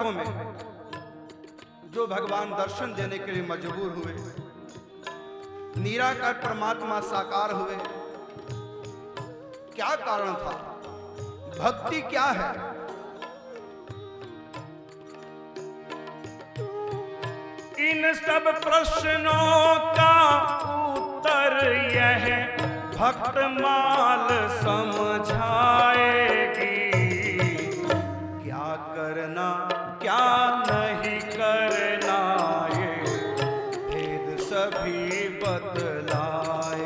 भक्तों में जो भगवान दर्शन देने के लिए मजबूर हुए, निराकार परमात्मा साकार हुए, क्या कारण था? भक्ति क्या है? इन सब प्रश्नों का उत्तर यह भक्तमाल समझाएगी। क्या करना क्या नहीं करना ये भेद सभी बतलाएगी।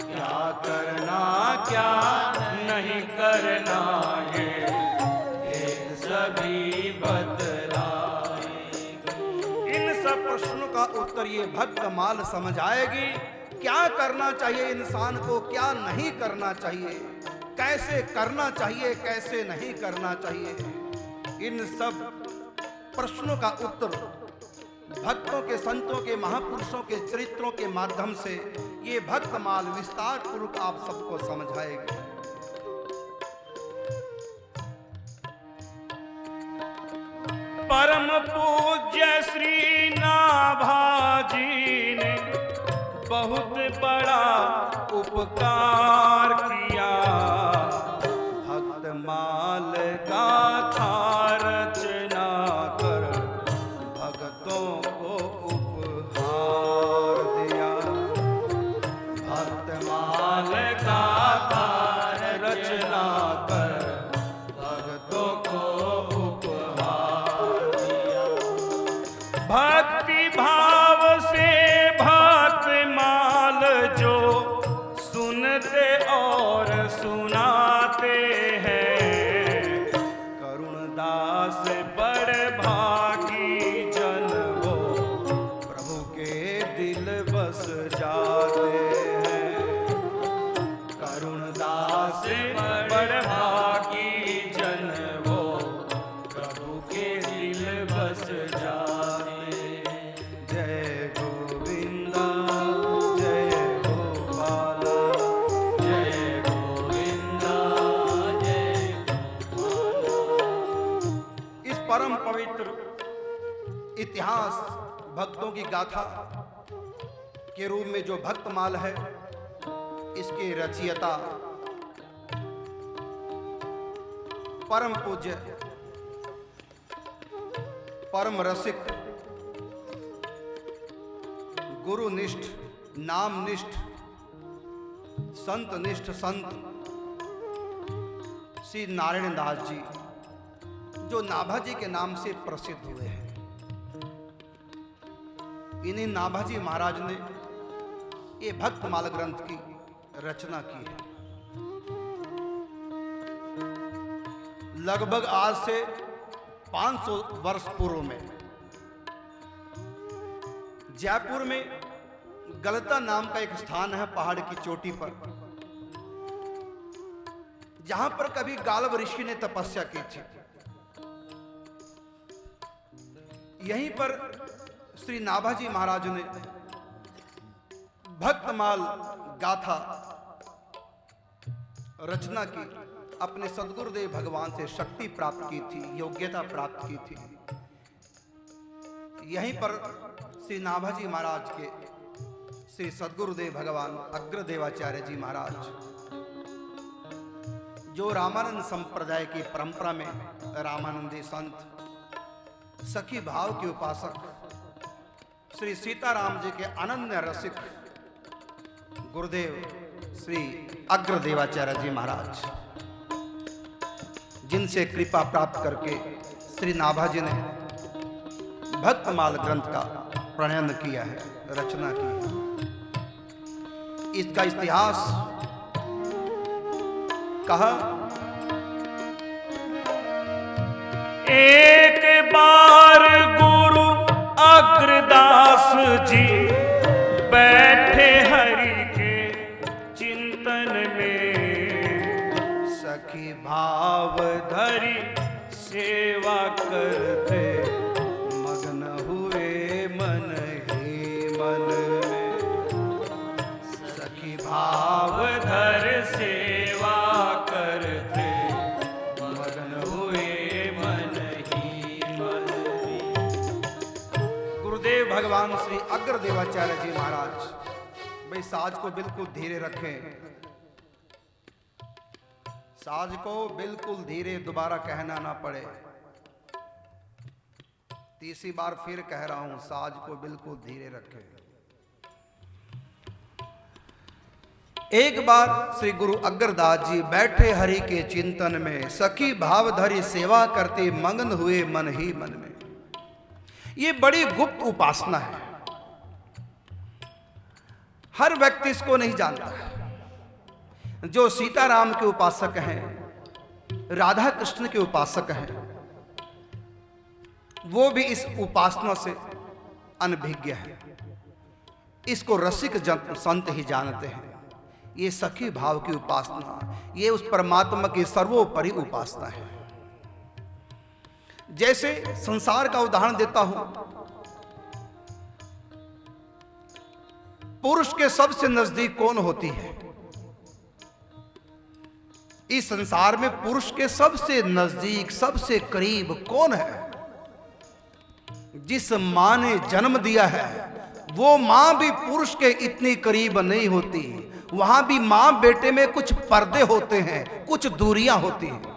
क्या करना क्या नहीं करना ये भेद सभी बतलाएगी। इन सब प्रश्नों का उत्तर ये भक्तमाल समझ आएगी। क्या करना चाहिए इंसान को, क्या नहीं करना चाहिए, कैसे करना चाहिए, कैसे नहीं करना चाहिए, इन सब प्रश्नों का उत्तर भक्तों के, संतों के, महापुरुषों के चरित्रों के माध्यम से ये भक्तमाल विस्तार पूर्वक आप सबको समझाएगी। परम पूज्य श्री नाभाजी ने बहुत बड़ा उपकार किया। भक्तमाल गाथा रचना कर भक्तों को उपहार दिया। भक्तमाल गाथा रचना कर भक्तों को उपहार दिया। भक्ति भाव से भक्तमाल जो सुनते और सुनाते हैं, करुणदास बड़ भागी जन वो प्रभु के दिल बस जाते हैं। करुणदास बड़ भागी जन वो प्रभु के दिल बस जाते। जय गोविंदा जय गोपाला, जय गोविंदा जय गोपाला। इस परम पवित्र इतिहास भक्तों की गाथा के रूप में जो भक्तमाल है, इसके रचयिता परम पूज्य, परम रसिक, गुरुनिष्ठ, नामनिष्ठ, संतनिष्ठ संत श्री नारायण दास जी, जो नाभाजी के नाम से प्रसिद्ध हुए हैं। इन्हीं नाभाजी महाराज ने ये भक्तमाल ग्रंथ की रचना की है। लगभग आज से 500 वर्ष पूर्व में जयपुर में गलता नाम का एक स्थान है, पहाड़ की चोटी पर, जहां पर कभी गालव ऋषि ने तपस्या की थी। यहीं पर श्री नाभाजी महाराज ने भक्तमाल गाथा रचना की, अपने सद्गुरुदेव भगवान से शक्ति प्राप्त की थी, योग्यता प्राप्त की थी। यहीं पर श्री नाभाजी महाराज के श्री सद्गुरुदेव भगवान अग्रदेवाचार्य जी महाराज, जो रामानंद संप्रदाय की परंपरा में रामानंदी संत, सखी भाव के उपासक, श्री सीताराम जी के अनन्य रसिक गुरुदेव श्री अग्रदेवाचार्य जी महाराज, जिनसे कृपा प्राप्त करके श्री नाभाजी ने भक्तमाल ग्रंथ का प्रणयन किया है, रचना की है। इसका इतिहास कहा, एक बार गुरु अग्रदास जी बैठे हरि के चिंतन में, सखी भाव धरि सेवा करते मगन हुए मन ही मन में। सखी भाव भाव धर सेवा करते मगन हुए मन गुरुदेव भगवान श्री अग्रदेवाचार्य जी महाराज, भाई साज को बिल्कुल धीरे रखें, साज को बिल्कुल धीरे, दोबारा कहना ना पड़े। तीसरी बार फिर कह रहा हूं, साज को बिल्कुल धीरे रखें। एक बार श्री गुरु अग्रदास जी बैठे हरि के चिंतन में, सखी भाव धरि सेवा करते मगन हुए मन ही मन में। ये बड़ी गुप्त उपासना है, हर व्यक्ति इसको नहीं जानता है। जो सीताराम के उपासक हैं, राधा कृष्ण के उपासक हैं, वो भी इस उपासना से अनभिज्ञ है। इसको रसिक संत ही जानते हैं। ये सखी भाव की उपासना, ये उस परमात्मा की सर्वोपरि उपासना है। जैसे संसार का उदाहरण देता हूं, पुरुष के सबसे नजदीक कौन होती है? इस संसार में पुरुष के सबसे नजदीक, सबसे करीब कौन है? जिस मां ने जन्म दिया है, वो मां भी पुरुष के इतनी करीब नहीं होती। वहां भी मां बेटे में कुछ पर्दे होते हैं, कुछ दूरियां होती हैं।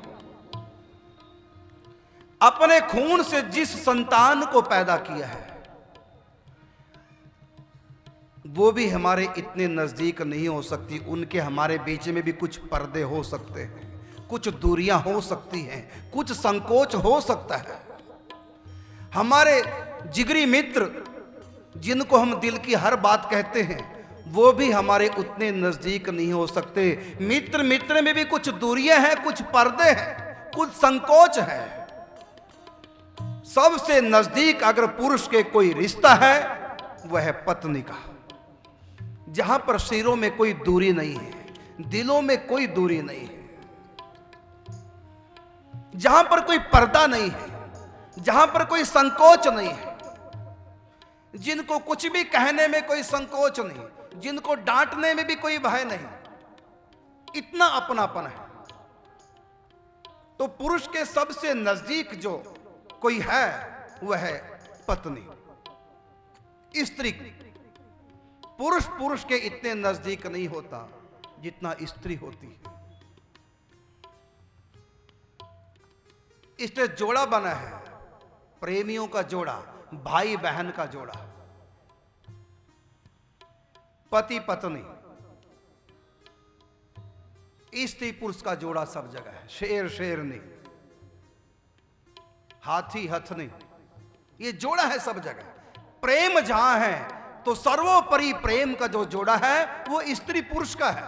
अपने खून से जिस संतान को पैदा किया है, वो भी हमारे इतने नजदीक नहीं हो सकती। उनके हमारे बीच में भी कुछ पर्दे हो सकते हैं, कुछ दूरियां हो सकती हैं, कुछ संकोच हो सकता है। हमारे जिगरी मित्र, जिनको हम दिल की हर बात कहते हैं, वो भी हमारे उतने नजदीक नहीं हो सकते। मित्र मित्र में भी कुछ दूरियां हैं, कुछ पर्दे हैं, कुछ संकोच है। सबसे नजदीक अगर पुरुष के कोई रिश्ता है, वह है पत्नी का, जहां पर सिरों में कोई दूरी नहीं है, दिलों में कोई दूरी नहीं है, जहां पर कोई पर्दा नहीं है, जहां पर कोई संकोच नहीं है, जिनको कुछ भी कहने में कोई संकोच नहीं, जिनको डांटने में भी कोई भय नहीं, इतना अपनापन है। तो पुरुष के सबसे नजदीक जो कोई है, वह है पत्नी, स्त्री। पुरुष पुरुष के इतने नजदीक नहीं होता जितना स्त्री होती है। इसलिए जोड़ा बना है, प्रेमियों का जोड़ा, भाई बहन का जोड़ा, पति पत्नी, स्त्री पुरुष का जोड़ा सब जगह है। शेर शेरनी, हाथी हथनी, ये जोड़ा है सब जगह। प्रेम जहां है तो सर्वोपरि प्रेम का जो जोड़ा है वो स्त्री पुरुष का है,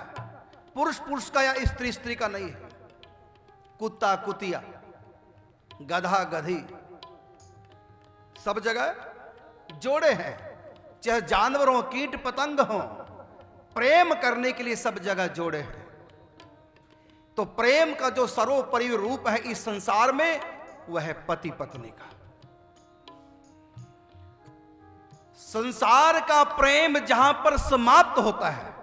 पुरुष पुरुष का या स्त्री स्त्री का नहीं है। कुत्ता कुतिया, गधा गधी, सब जगह जोड़े हैं। चाहे जानवर हो, कीट पतंग हो, प्रेम करने के लिए सब जगह जोड़े हैं। तो प्रेम का जो सर्वोपरि रूप है इस संसार में, वह है पति पत्नी का। संसार का प्रेम जहां पर समाप्त होता है,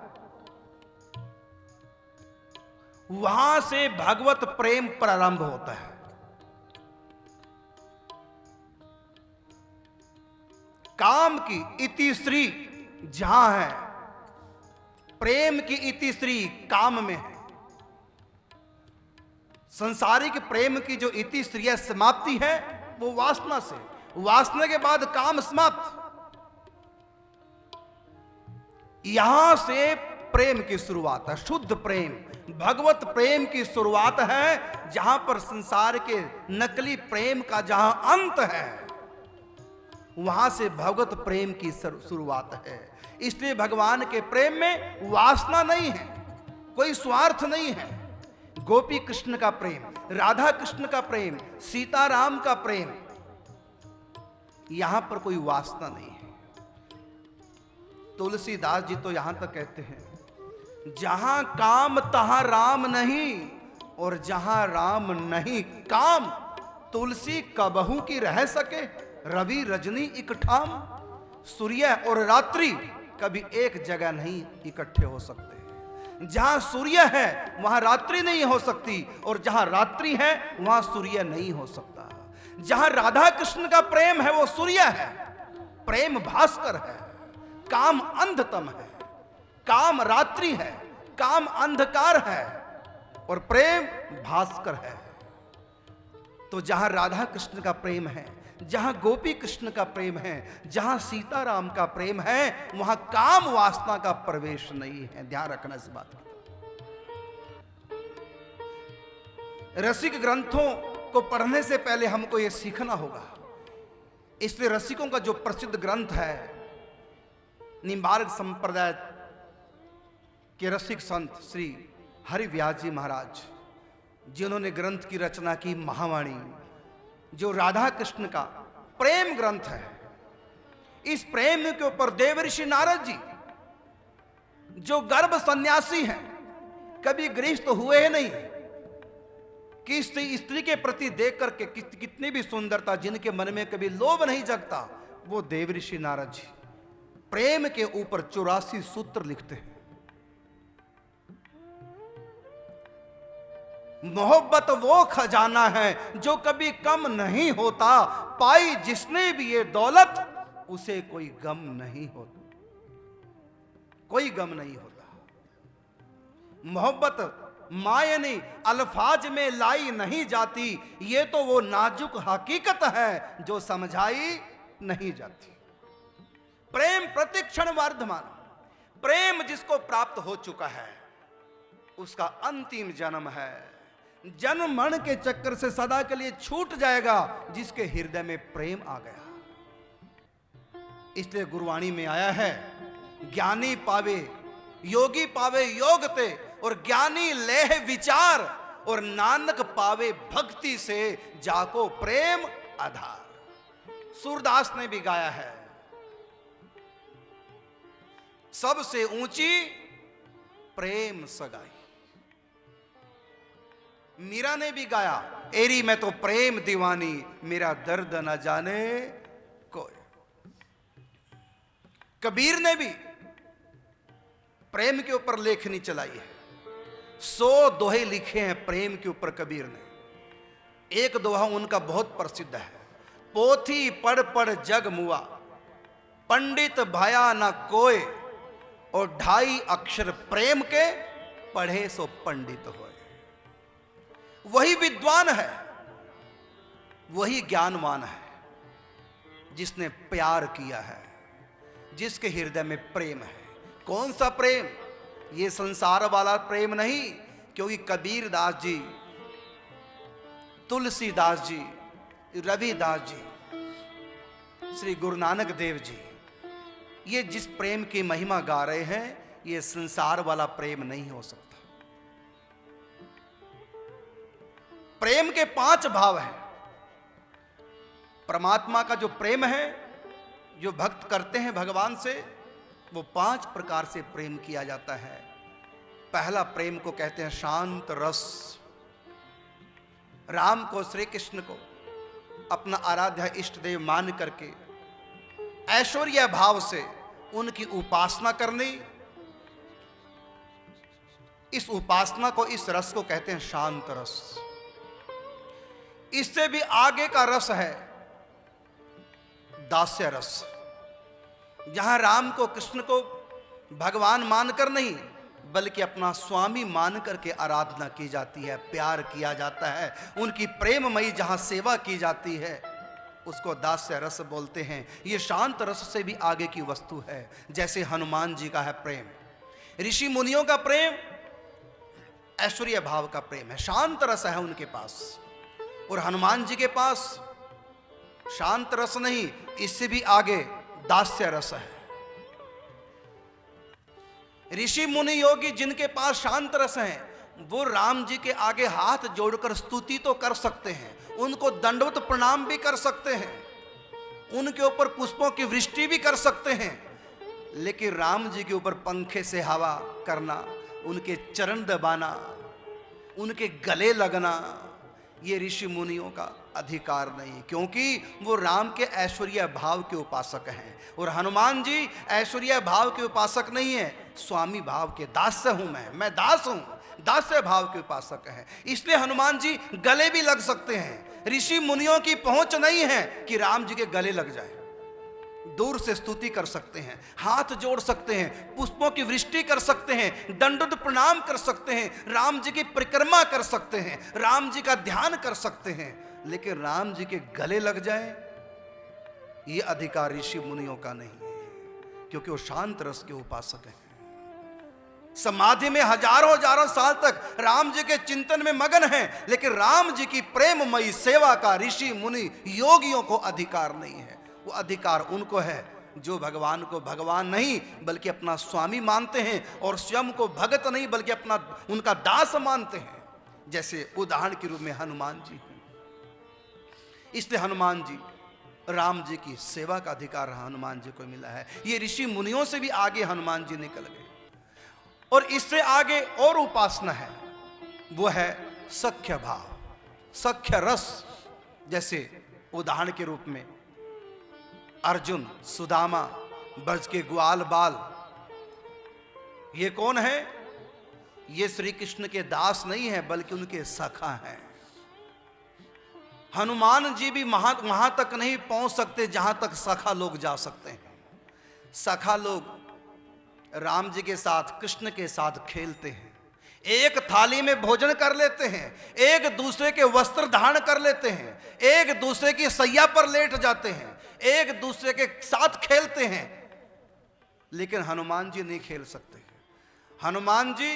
वहां से भगवत प्रेम प्रारंभ होता है। काम की इतिश्री जहां है, प्रेम की इतिश्री काम में है। संसारिक प्रेम की जो इतिश्री है, समाप्ति है, वो वासना से, वासना के बाद काम समाप्त। यहां से प्रेम की शुरुआत है, शुद्ध प्रेम, भगवत प्रेम की शुरुआत है। जहां पर संसार के नकली प्रेम का जहां अंत है, वहां से भगवत प्रेम की शुरुआत है। इसलिए भगवान के प्रेम में वासना नहीं है, कोई स्वार्थ नहीं है। गोपी कृष्ण का प्रेम, राधा कृष्ण का प्रेम, सीताराम का प्रेम, यहां पर कोई वासना नहीं है। तुलसीदास जी तो यहां तक कहते हैं, जहां काम तहां राम नहीं, और जहां राम नहीं काम, तुलसी कबहू की रह सके, रवि रजनी इकठाम। सूर्य और रात्रि कभी एक जगह नहीं इकट्ठे हो सकते। जहां सूर्य है वहां रात्रि नहीं हो सकती, और जहां रात्रि है वहां सूर्य नहीं हो सकता। जहां राधा कृष्ण का प्रेम है वो सूर्य है, प्रेम भास्कर है, काम अंधतम है, काम रात्रि है, काम अंधकार है और प्रेम भास्कर है। तो जहां राधा कृष्ण का प्रेम है, जहां गोपी कृष्ण का प्रेम है, जहां सीताराम का प्रेम है, वहां काम वासना का प्रवेश नहीं है। ध्यान रखना इस बात का। रसिक ग्रंथों को पढ़ने से पहले हमको यह सीखना होगा। इसलिए रसिकों का जो प्रसिद्ध ग्रंथ है, निम्बार्क संप्रदाय के रसिक संत श्री हरिव्यास जी महाराज, जिन्होंने ग्रंथ की रचना की महावाणी, जो राधा कृष्ण का प्रेम ग्रंथ है। इस प्रेम के ऊपर देवर्षि नारद जी, जो गर्भ सन्यासी हैं, कभी गृहस्थ हुए नहीं, कि स्त्री के प्रति देख करके कितनी भी सुंदरता, जिनके मन में कभी लोभ नहीं जगता, वो देवर्षि नारद जी प्रेम के ऊपर 84 सूत्र लिखते हैं। मोहब्बत वो खजाना है जो कभी कम नहीं होता, पाई जिसने भी ये दौलत उसे कोई गम नहीं होता, कोई गम नहीं होता। मोहब्बत मायने अल्फाज में लाई नहीं जाती, ये तो वो नाजुक हकीकत है जो समझाई नहीं जाती। प्रेम प्रतिक्षण वर्धमान, प्रेम जिसको प्राप्त हो चुका है उसका अंतिम जन्म है। जन्म मरण के चक्कर से सदा के लिए छूट जाएगा जिसके हृदय में प्रेम आ गया। इसलिए गुरुवाणी में आया है, ज्ञानी पावे योगी पावे योग ते, और ज्ञानी लेह विचार, और नानक पावे भक्ति से जाको प्रेम आधार। सूरदास ने भी गाया है, सबसे ऊंची प्रेम सगाई। मीरा ने भी गाया, एरी मैं तो प्रेम दीवानी, मेरा दर्द न जाने कोई। कबीर ने भी प्रेम के ऊपर लेखनी चलाई है। 100 दोहे लिखे हैं प्रेम के ऊपर कबीर ने। एक दोहा उनका बहुत प्रसिद्ध है, पोथी पढ़ पढ़ जग मुआ, पंडित भाया न कोय, और 2.5 अक्षर प्रेम के पढ़े सो पंडित होए। वही विद्वान है, वही ज्ञानवान है जिसने प्यार किया है, जिसके हृदय में प्रेम है। कौन सा प्रेम? ये संसार वाला प्रेम नहीं, क्योंकि कबीर दास जी, तुलसीदास जी, रविदास जी, श्री गुरु नानक देव जी, ये जिस प्रेम की महिमा गा रहे हैं, ये संसार वाला प्रेम नहीं हो सकता। प्रेम के 5 भाव हैं। परमात्मा का जो प्रेम है, जो भक्त करते हैं भगवान से, वो 5 प्रकार से प्रेम किया जाता है। पहला प्रेम को कहते हैं शांत रस। राम को, श्री कृष्ण को अपना आराध्य इष्ट देव मान करके ऐश्वर्य भाव से उनकी उपासना करनी, इस उपासना को, इस रस को कहते हैं शांत रस। इससे भी आगे का रस है दास्य रस, जहां राम को, कृष्ण को भगवान मानकर नहीं, बल्कि अपना स्वामी मान करके आराधना की जाती है, प्यार किया जाता है, उनकी प्रेममयी जहां सेवा की जाती है, उसको दास्य रस बोलते हैं। ये शांत रस से भी आगे की वस्तु है। जैसे हनुमान जी का है प्रेम, ऋषि मुनियों का प्रेम ऐश्वर्य भाव का प्रेम है, शांत रस है उनके पास। और हनुमान जी के पास शांत रस नहीं, इससे भी आगे दास्य रस है। ऋषि मुनि योगी जिनके पास शांत रस है, वो राम जी के आगे हाथ जोड़कर स्तुति तो कर सकते हैं, उनको दंडवत प्रणाम भी कर सकते हैं, उनके ऊपर पुष्पों की वृष्टि भी कर सकते हैं, लेकिन राम जी के ऊपर पंखे से हवा करना, उनके चरण दबाना, उनके गले लगना, ये ऋषि मुनियों का अधिकार नहीं, क्योंकि वो राम के ऐश्वर्य भाव के उपासक हैं। और हनुमान जी ऐश्वर्य भाव के उपासक नहीं है, स्वामी भाव के दास्य हूं मैं दास हूं, दास्य भाव के उपासक हैं। इसलिए हनुमान जी गले भी लग सकते हैं। ऋषि मुनियों की पहुंच नहीं है कि राम जी के गले लग जाए, दूर से स्तुति कर सकते हैं, हाथ जोड़ सकते हैं, पुष्पों की वृष्टि कर सकते हैं, दंडवत प्रणाम कर सकते हैं, राम जी की परिक्रमा कर सकते हैं, राम जी का ध्यान कर सकते हैं, लेकिन राम जी के गले लग जाए, ये अधिकार ऋषि मुनियों का नहीं है, क्योंकि वो शांत रस के उपासक हैं। समाधि में हजारों हजारों साल तक राम जी के चिंतन में मगन हैं, लेकिन राम जी की प्रेममयी सेवा का ऋषि मुनि योगियों को अधिकार नहीं है। वो अधिकार उनको है जो भगवान को भगवान नहीं बल्कि अपना स्वामी मानते हैं, और स्वयं को भगत नहीं बल्कि अपना उनका दास मानते हैं। जैसे उदाहरण के रूप में हनुमान जी, इसलिए हनुमान जी, राम जी की सेवा का अधिकार हनुमान जी को मिला है। ये ऋषि मुनियों से भी आगे हनुमान जी निकल गए। और इससे आगे और उपासना है, वो है सख्य भाव, सख्य रस। जैसे उदाहरण के रूप में अर्जुन, सुदामा, ब्रज के ग्वाल बाल, ये कौन है? ये श्री कृष्ण के दास नहीं है बल्कि उनके सखा हैं। हनुमान जी भी वहां तक नहीं पहुंच सकते जहां तक सखा लोग जा सकते हैं। सखा लोग राम जी के साथ, कृष्ण के साथ खेलते हैं, एक थाली में भोजन कर लेते हैं, एक दूसरे के वस्त्र धारण कर लेते हैं, एक दूसरे की सैया पर लेट जाते हैं, एक दूसरे के साथ खेलते हैं। लेकिन हनुमान जी नहीं खेल सकते। हनुमान जी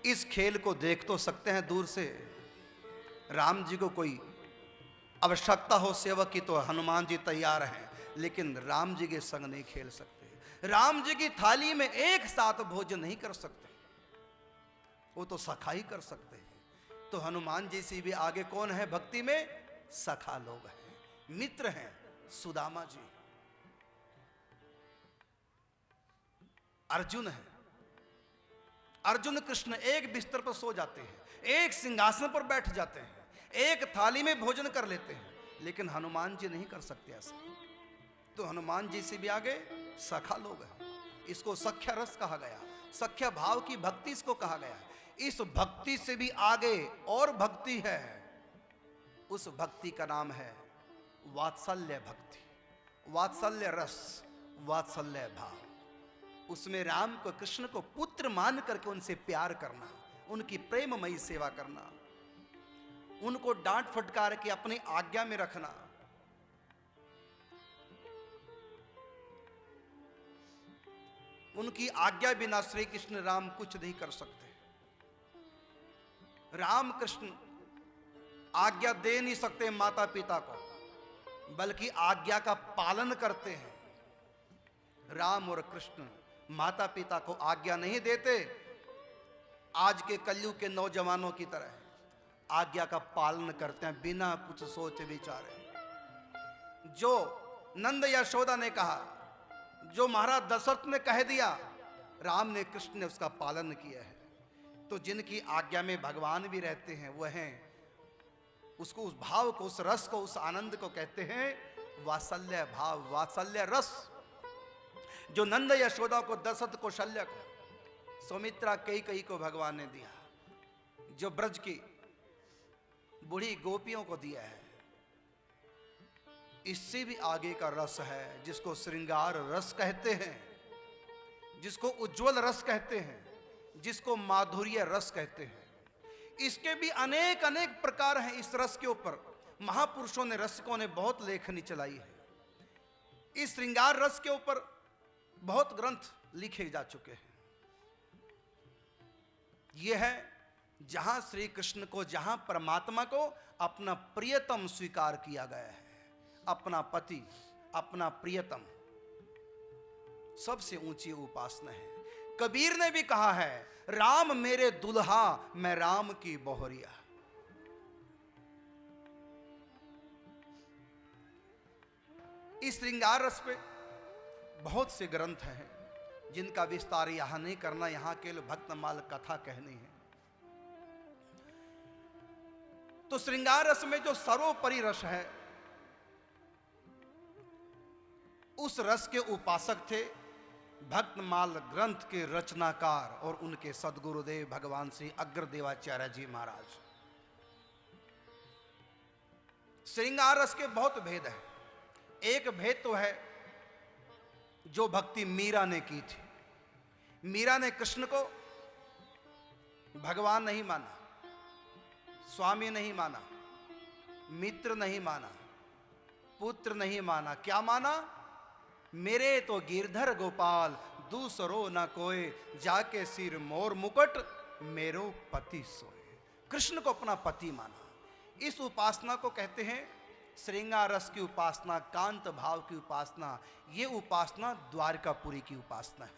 इस खेल को देख तो सकते हैं दूर से, राम जी को कोई आवश्यकता हो सेवक की तो हनुमान जी तैयार हैं, लेकिन राम जी के संग नहीं खेल सकते। राम जी की थाली में एक साथ भोजन नहीं कर सकते, वो तो सखाई कर सकते हैं। तो हनुमान जी से भी आगे कौन है भक्ति में? सखा लोग हैं, मित्र हैं। सुदामा जी, अर्जुन है। अर्जुन कृष्ण एक बिस्तर पर सो जाते हैं, एक सिंहासन पर बैठ जाते हैं, एक थाली में भोजन कर लेते हैं, लेकिन हनुमान जी नहीं कर सकते ऐसा। तो हनुमान जी से भी आगे सखा लोग हैं। इसको सख्य रस कहा गया, सख्य भाव की भक्ति इसको कहा गया। इस भक्ति से भी आगे और भक्ति है, उस भक्ति का नाम है वात्सल्य भक्ति, वात्सल्य रस, वात्सल्य भाव। उसमें राम को, कृष्ण को पुत्र मान करके उनसे प्यार करना, उनकी प्रेममयी सेवा करना, उनको डांट फटकार के अपनी आज्ञा में रखना। उनकी आज्ञा बिना श्री कृष्ण राम कुछ नहीं कर सकते। राम कृष्ण आज्ञा दे नहीं सकते माता पिता को, बल्कि आज्ञा का पालन करते हैं। राम और कृष्ण माता पिता को आज्ञा नहीं देते, आज के कलयुग के नौजवानों की तरह आज्ञा का पालन करते हैं बिना कुछ सोचे विचारे। जो नंद यशोदा ने कहा, जो महाराज दशरथ ने कह दिया, राम ने, कृष्ण ने उसका पालन किया है। तो जिनकी आज्ञा में भगवान भी रहते हैं वह हैं, उसको, उस भाव को, उस रस को, उस आनंद को कहते हैं वात्सल्य भाव, वात्सल्य रस। जो नंद यशोदा को, दशरथ को, शल्य को, सौमित्रा, कई को भगवान ने दिया, जो ब्रज की बूढ़ी गोपियों को दिया है, इससे भी आगे का रस है जिसको श्रृंगार रस कहते हैं, जिसको उज्जवल रस कहते हैं, जिसको माधुर्य रस कहते हैं। इसके भी अनेक अनेक प्रकार हैं। इस रस के ऊपर महापुरुषों ने, रसिकों ने बहुत लेखनी चलाई है। इस श्रृंगार रस के ऊपर बहुत ग्रंथ लिखे जा चुके हैं। यह है जहां श्री कृष्ण को, जहां परमात्मा को अपना प्रियतम स्वीकार किया गया है, अपना पति, अपना प्रियतम सबसे ऊंची उपासना है। कबीर ने भी कहा है, राम मेरे दुल्हा, मैं राम की बहुरिया। इस श्रृंगार रस पे बहुत से ग्रंथ हैं जिनका विस्तार यहां नहीं करना, यहां केवल भक्तमाल कथा कहनी है। तो श्रृंगार रस में जो सर्वोपरि रस है, उस रस के उपासक थे भक्तमाल ग्रंथ के रचनाकार और उनके सदगुरुदेव भगवान श्री अग्रदेवाचार्य जी महाराज। श्रृंगार रस के बहुत भेद हैं। एक भेद तो है जो भक्ति मीरा ने की थी। मीरा ने कृष्ण को भगवान नहीं माना, स्वामी नहीं माना, मित्र नहीं माना, पुत्र नहीं माना। क्या माना? मेरे तो गिरधर गोपाल दूसरो न कोई, जाके सिर मोर मुकुट मेरो पति सोए। कृष्ण को अपना पति माना। इस उपासना को कहते हैं श्रृंगार रस की उपासना, कांत भाव की उपासना। ये उपासना द्वारकापुरी की उपासना है।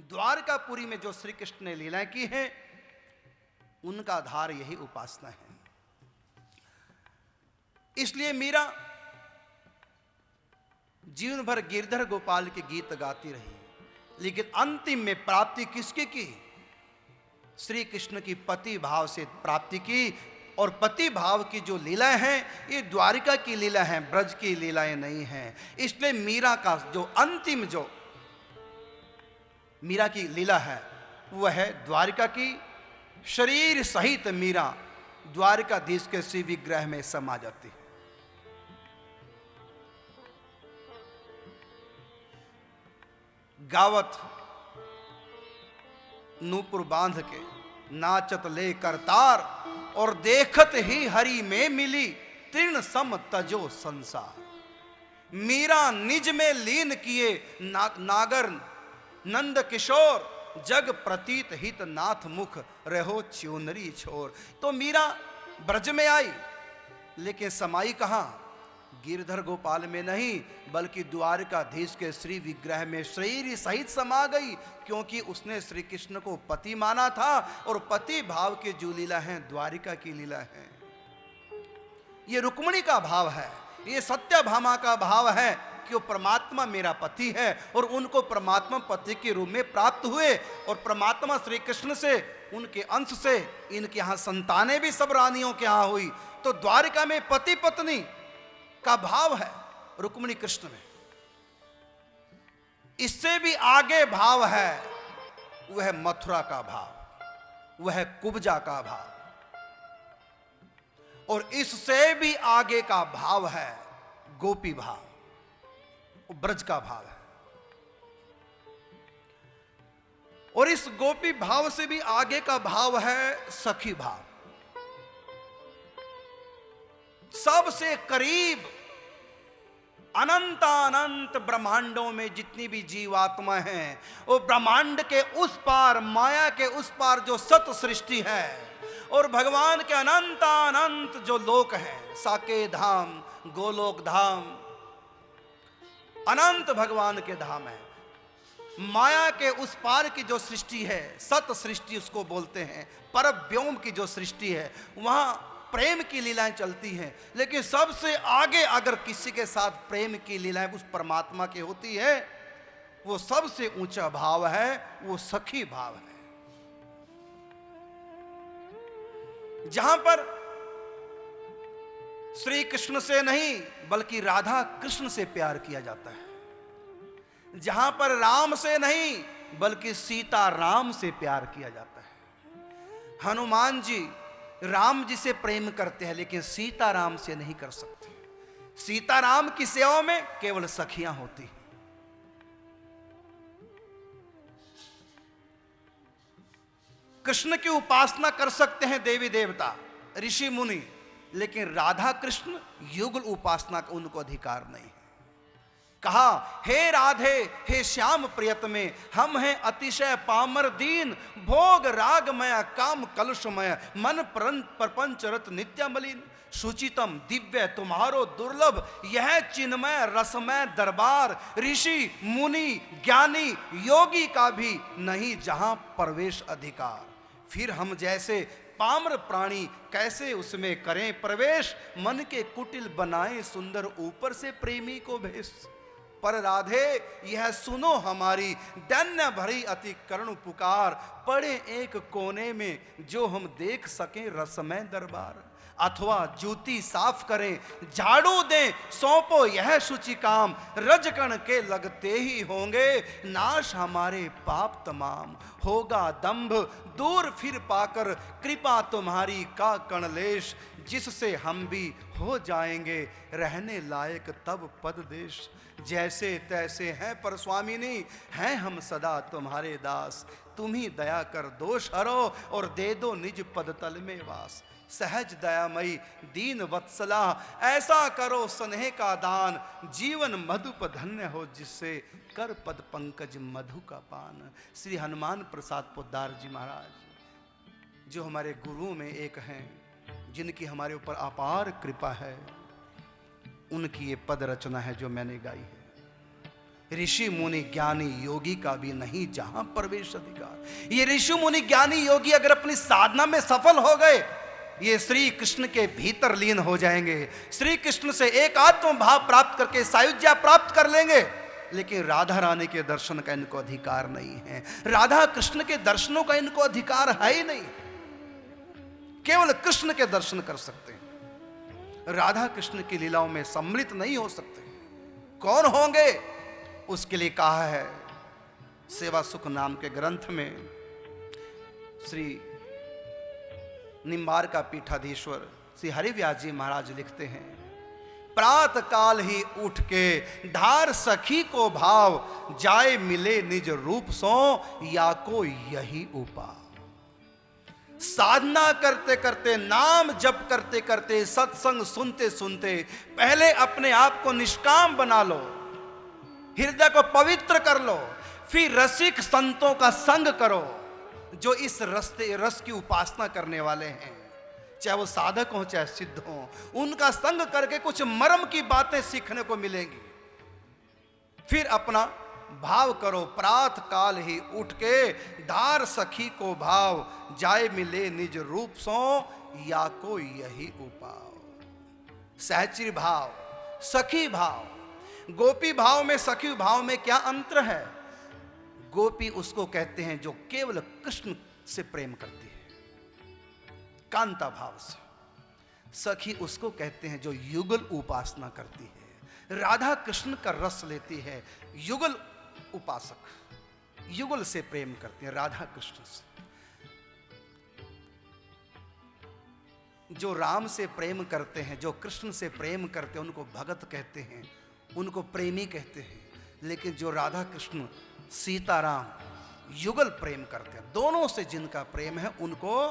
द्वारकापुरी में जो श्री कृष्ण ने लीलाएं की हैं, उनका आधार यही उपासना है। इसलिए मीरा जीवन भर गिरधर गोपाल के गीत गाती रही, लेकिन अंतिम में प्राप्ति किसकी की? श्री कृष्ण की पति भाव से प्राप्ति की। और पति भाव की जो लीलाएं हैं, ये द्वारिका की लीला हैं, ब्रज की लीलाएं नहीं हैं। इसलिए मीरा का जो अंतिम जो मीरा की लीला है, वह है द्वारिका की। शरीर सहित मीरा द्वारिकाधीश के श्री विग्रह में समा जाती है। गावत नूपुर बांध के नाचत ले करतार, और देखत ही हरि में मिली तृण सम तजो संसार। मीरा निज में लीन किए नागर नंद किशोर, जग प्रतीत हित नाथ मुख रहो च्योनरी छोर। तो मीरा ब्रज में आई, लेकिन समाई कहां? गिरधर गोपाल में नहीं, बल्कि द्वारकाधीश के श्री विग्रह में शरीर सहित समा गई, क्योंकि उसने श्री कृष्ण को पति माना था। और पति भाव के जो लीला है, द्वारिका की लीला है। ये रुक्मिणी का भाव है, ये सत्यभामा का भाव है कि वो परमात्मा मेरा पति है, और उनको परमात्मा पति के रूप में प्राप्त हुए। और परमात्मा श्री कृष्ण से, उनके अंश से इनके यहाँ संतानें भी सब रानियों के यहाँ हुई। तो द्वारिका में पति पत्नी का भाव है रुक्मिणी कृष्ण में। इससे भी आगे भाव है, वह मथुरा का भाव, वह कुब्जा का भाव। और इससे भी आगे का भाव है गोपी भाव, ब्रज का भाव है। और इस गोपी भाव से भी आगे का भाव है सखी भाव। सबसे करीब अनंत ब्रह्मांडों में जितनी भी जीवात्मा हैं, वो ब्रह्मांड के उस पार, माया के उस पार जो सत सृष्टि है, और भगवान के अनंत जो लोक हैं, साके धाम, गोलोक धाम, अनंत भगवान के धाम है। माया के उस पार की जो सृष्टि है, सत सृष्टि उसको बोलते हैं, परव्योम की जो सृष्टि है, वहां प्रेम की लीलाएं चलती हैं। लेकिन सबसे आगे अगर किसी के साथ प्रेम की लीलाएं उस परमात्मा की होती है, वो सबसे ऊंचा भाव है, वो सखी भाव है। जहां पर श्री कृष्ण से नहीं, बल्कि राधा कृष्ण से प्यार किया जाता है। जहां पर राम से नहीं, बल्कि सीता राम से प्यार किया जाता है। हनुमान जी राम जी से प्रेम करते हैं, लेकिन सीता राम से नहीं कर सकते। सीता राम की सेवा में केवल सखियां होती हैं। कृष्ण की उपासना कर सकते हैं देवी देवता, ऋषि मुनि, लेकिन राधा कृष्ण युगल उपासना का उनको अधिकार नहीं है। कहा, हे राधे हे श्याम प्रियतमे, हम हैं अतिशय पामर दीन, भोग रागमय काम कलुषमय, मन प्रपंच रत नित्य मलिन, सुचितम दिव्य तुम्हारो दुर्लभ, यह चिन्मय रसमय दरबार, ऋषि मुनि ज्ञानी योगी का भी नहीं जहां प्रवेश अधिकार। फिर हम जैसे पामर प्राणी कैसे उसमें करें प्रवेश, मन के कुटिल बनाए सुंदर ऊपर से प्रेमी को भेष। पर राधे यह सुनो हमारी दैन्य भरी अति करुण पुकार, पड़े एक कोने में जो हम देख सकें रसमय दरबार। अथवा जूती साफ करें, झाड़ू दें, सौंपो यह शुचि काम, रजकण के लगते ही होंगे नाश हमारे पाप तमाम। होगा दंभ दूर फिर पाकर कृपा तुम्हारी का कणलेश, जिससे हम भी हो जाएंगे रहने लायक तब पद देश। जैसे तैसे हैं पर स्वामिनी, हैं हम सदा तुम्हारे दास, तुम ही दया कर दोष हरो और दे दो निज पद तल में वास। सहज दयामयी दीन वत्सला, ऐसा करो स्नेह का दान, जीवन मधुप धन्य हो जिससे कर पद पंकज मधु का पान। श्री हनुमान प्रसाद पोद्दार जी महाराज जो हमारे गुरु में एक हैं, जिनकी हमारे ऊपर अपार कृपा है, उनकी ये पद रचना है जो मैंने गाई है। ऋषि मुनि ज्ञानी योगी का भी नहीं जहां प्रवेश अधिकार। ये ऋषि मुनि ज्ञानी योगी अगर अपनी साधना में सफल हो गए, ये श्री कृष्ण के भीतर लीन हो जाएंगे, श्री कृष्ण से एक आत्म भाव प्राप्त करके सायुज्य प्राप्त कर लेंगे। लेकिन राधा रानी के दर्शन का इनको अधिकार नहीं है, राधा कृष्ण के दर्शनों का इनको अधिकार है ही नहीं। केवल कृष्ण के दर्शन कर सकते हैं, राधा कृष्ण की लीलाओं में सम्मिलित नहीं हो सकते। कौन होंगे उसके लिए कहा है सेवा सुख नाम के ग्रंथ में। श्री निम्बार का पीठाधीश्वर श्री हरिव्यास जी महाराज लिखते हैं, प्रात काल ही उठ के धार सखी को भाव, जाए मिले निज रूप सो या को यही उपाय। साधना करते करते, नाम जप करते करते, सत्संग सुनते सुनते पहले अपने आप को निष्काम बना लो, हृदय को पवित्र कर लो, फिर रसिक संतों का संग करो जो इस रस की उपासना करने वाले हैं, चाहे वो साधक हो चाहे सिद्ध हो। उनका संग करके कुछ मर्म की बातें सीखने को मिलेंगी। फिर अपना भाव करो, प्रात काल ही उठ के धार सखी को भाव, जाए मिले निज रूप सो या को यही उपाय। सहचरी भाव, सखी भाव, गोपी भाव में सखी भाव में क्या अंतर है? गोपी उसको कहते हैं जो केवल कृष्ण से प्रेम करती है, कांता भाव से। सखी उसको कहते हैं जो युगल उपासना करती है, राधा कृष्ण का रस लेती है। युगल उपासक युगल से प्रेम करते हैं, राधा कृष्ण से। जो राम से प्रेम करते हैं, जो कृष्ण से प्रेम करते हैं, उनको भगत कहते हैं, उनको प्रेमी कहते हैं। लेकिन जो राधा कृष्ण सीताराम युगल प्रेम करते हैं, दोनों से जिनका प्रेम है, उनको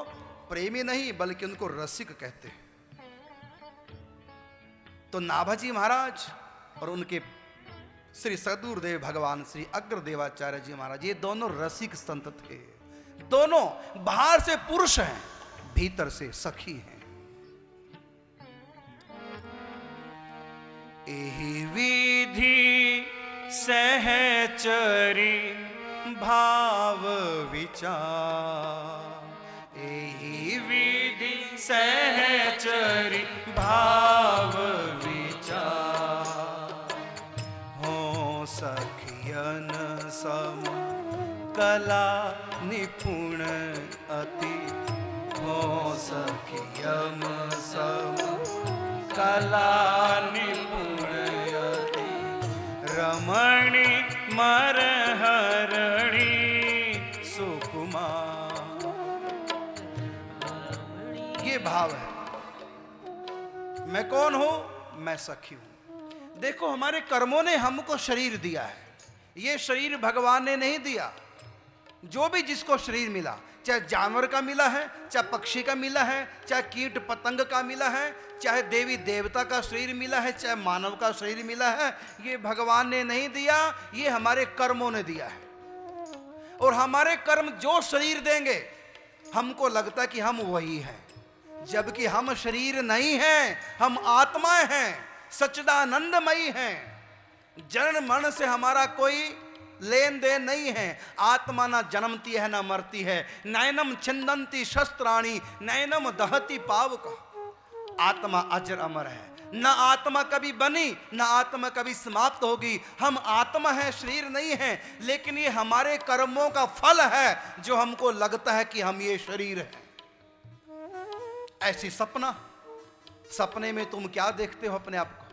प्रेमी नहीं बल्कि उनको रसिक कहते हैं। तो नाभाजी महाराज और उनके श्री सदगुरुदेव भगवान श्री अग्रदेवाचार्य जी महाराज, ये दोनों रसिक संत थे। दोनों बाहर से पुरुष हैं, भीतर से सखी हैं। एहि विधि सहचरी भाव विचार, एहि विधि सहचरी भाव विचार। हो सखियन सम कला निपुण अति, हो सखियन सम कला निपुण अति, रमणी मरहरणी सुकुमार। ये भाव है, मैं कौन हूं? मैं सखी हूं। देखो, हमारे कर्मों ने हमको शरीर दिया है, ये शरीर भगवान ने नहीं दिया। जो भी जिसको शरीर मिला, चाहे जानवर का मिला है, चाहे पक्षी का मिला है, चाहे कीट पतंग का मिला है, चाहे देवी देवता का शरीर मिला है, चाहे मानव का शरीर मिला है, ये भगवान ने नहीं दिया, ये हमारे कर्मों ने दिया है। और हमारे कर्म जो शरीर देंगे, हमको लगता है कि हम वही हैं, जबकि हम शरीर नहीं हैं, हम आत्माएं हैं, सच्चिदानंदमयी हैं। जन्म मरण से हमारा कोई लेन देन नहीं है। आत्मा ना जन्मती है ना मरती है। नैनम छिंदंती शस्त्राणी नैनम दहती पावक। आत्मा अजर अमर है, ना आत्मा कभी बनी ना आत्मा कभी समाप्त होगी। हम आत्मा है, शरीर नहीं है, लेकिन ये हमारे कर्मों का फल है जो हमको लगता है कि हम ये शरीर है। ऐसी सपना सपने में तुम क्या देखते हो अपने आप को?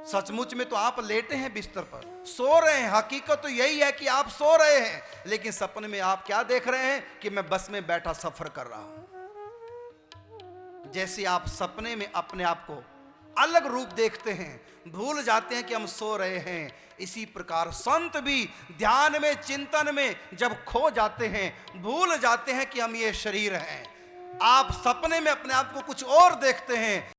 सचमुच में तो आप लेटे हैं बिस्तर पर, सो रहे हैं। हकीकत तो यही है कि आप सो रहे हैं, लेकिन सपने में आप क्या देख रहे हैं कि मैं बस में बैठा सफर कर रहा हूं। जैसे आप सपने में अपने आप को अलग रूप देखते हैं, भूल जाते हैं कि हम सो रहे हैं, इसी प्रकार संत भी ध्यान में, चिंतन में जब खो जाते हैं, भूल जाते हैं कि हम ये शरीर हैं। आप सपने में अपने आप को कुछ और देखते हैं,